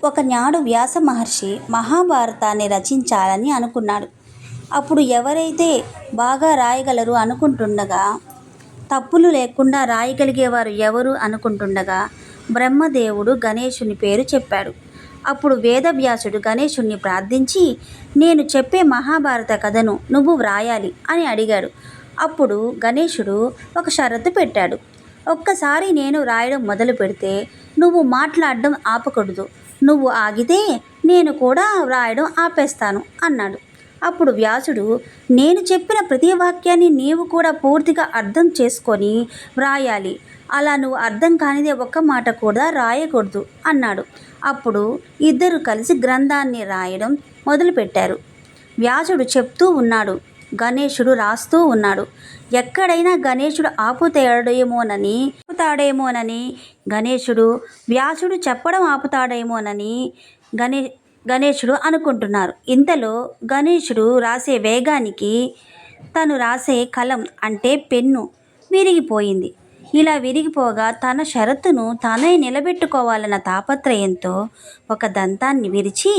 ఒకనాడు వ్యాస మహర్షి మహాభారతాన్ని రచించాలని అనుకున్నాడు. అప్పుడు ఎవరైతే బాగా రాయగలరు అనుకుంటుండగా, తప్పులు లేకుండా రాయగలిగేవారు ఎవరు అనుకుంటుండగా బ్రహ్మదేవుడు గణేశుని పేరు చెప్పాడు. అప్పుడు వేదవ్యాసుడు గణేశుణ్ణి ప్రార్థించి, నేను చెప్పే మహాభారత కథను నువ్వు వ్రాయాలి అని అడిగాడు. అప్పుడు గణేశుడు ఒక షరతు పెట్టాడు. ఒక్కసారి నేను రాయడం మొదలు పెడితే నువ్వు మాట్లాడడం ఆపకూడదు. నువ్వు ఆగితే నేను కూడా వ్రాయడం ఆపేస్తాను అన్నాడు. అప్పుడు వ్యాసుడు, నేను చెప్పిన ప్రతి వాక్యాన్ని నీవు కూడా పూర్తిగా అర్థం చేసుకొని వ్రాయాలి. అలా నువ్వు అర్థం కానిదే ఒక్క మాట కూడా రాయకూడదు అన్నాడు. అప్పుడు ఇద్దరు కలిసి గ్రంథాన్ని రాయడం మొదలుపెట్టారు. వ్యాసుడు చెప్తూ ఉన్నాడు, గణేశుడు రాస్తూ ఉన్నాడు. ఎక్కడైనా గణేశుడు ఆపుతాడేమోనని గణేశుడు, వ్యాసుడు చెప్పడం ఆపుతాడేమోనని గణేశుడు అనుకుంటున్నారు. ఇంతలో గణేశుడు రాసే వేగానికి తను రాసే కలం అంటే పెన్ను విరిగిపోయింది. ఇలా విరిగిపోగా తన షరతును తానే నిలబెట్టుకోవాలన్న తాపత్రయంతో ఒక దంతాన్ని విరిచి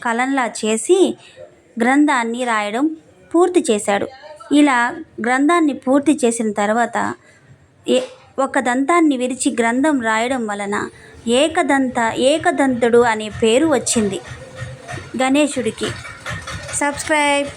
కలంలా చేసి గ్రంథాన్ని రాయడం పూర్తి చేశాడు. ఇలా గ్రంథాన్ని పూర్తి చేసిన తర్వాత ఒక దంతాన్ని విరిచి గ్రంథం రాయడం వలన ఏకదంతుడు అనే పేరు వచ్చింది గణేశుడికి. సబ్స్క్రైబ్.